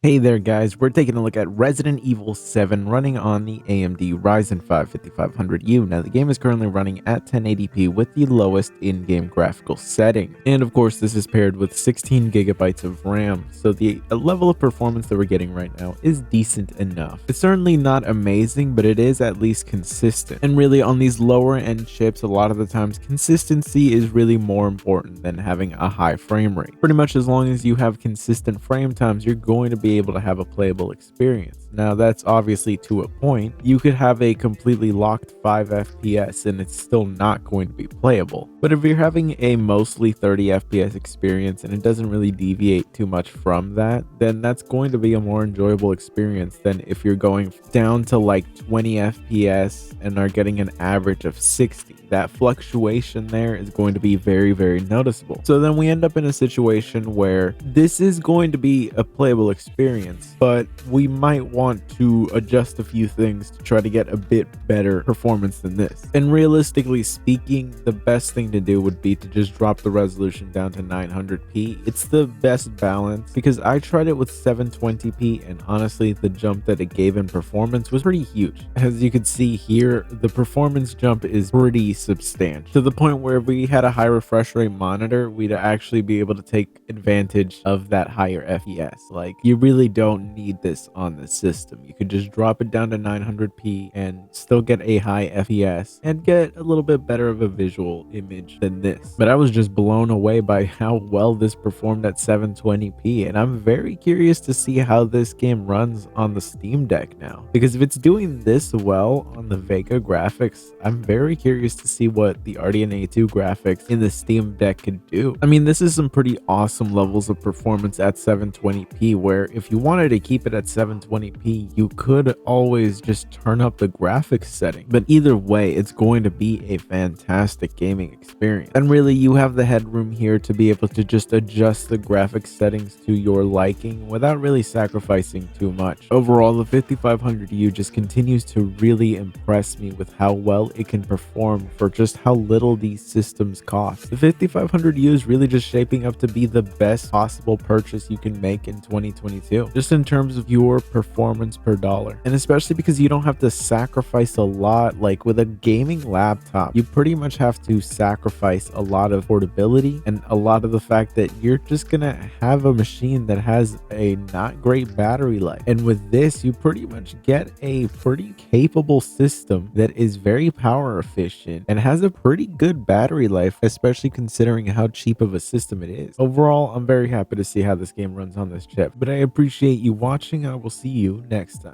Hey there guys, we're taking a look at Resident Evil 7 running on the AMD Ryzen 5 5500U. Now the game is currently running at 1080p with the lowest in-game graphical setting. And of course this is paired with 16 gigabytes of RAM, so the level of performance that we're getting right now is decent enough. It's certainly not amazing, but it is at least consistent. And really on these lower end chips, a lot of the times consistency is really more important than having a high frame rate. Pretty much as long as you have consistent frame times, you're going to be able to have a playable experience. Now that's obviously to a point. You could have a completely locked 5 FPS and it's still not going to be playable. But if you're having a mostly 30 FPS experience and it doesn't really deviate too much from that, then that's going to be a more enjoyable experience than if you're going down to like 20 FPS and are getting an average of 60. That fluctuation there is going to be very, very noticeable. So then we end up in a situation where this is going to be a playable experience, but we might want to adjust a few things to try to get a bit better performance than this. And realistically speaking, the best thing to do would be to just drop the resolution down to 900p. It's the best balance because I tried it with 720p and honestly the jump that it gave in performance was pretty huge. As you can see here, the performance jump is pretty substantial, to the point where if we had a high refresh rate monitor, we'd actually be able to take advantage of that higher FPS. Like, you really don't need this on the system. You could just drop it down to 900p and still get a high FPS and get a little bit better of a visual image than this. But I was just blown away by how well this performed at 720p, and I'm very curious to see how this game runs on the Steam Deck now, because if it's doing this well on the Vega graphics, I'm very curious to see what the Radeon A2 graphics in the Steam Deck could do. I mean, this is some pretty awesome levels of performance at 720p, where if you wanted to keep it at 720p, you could always just turn up the graphics setting. But either way, it's going to be a fantastic gaming experience. And really, you have the headroom here to be able to just adjust the graphics settings to your liking without really sacrificing too much. Overall, the 5500U just continues to really impress me with how well it can perform for just how little these systems cost. The 5500U is really just shaping up to be the best possible purchase you can make in 2022, just in terms of your performance per dollar. And especially because you don't have to sacrifice a lot. Like with a gaming laptop, you pretty much have to sacrifice a lot of portability and a lot of the fact that you're just gonna have a machine that has a not great battery life. And with this, you pretty much get a pretty capable system that is very power efficient and has a pretty good battery life, especially considering how cheap of a system it is. Overall, I'm very happy to see how this game runs on this chip, but I appreciate you watching. I will see you next time.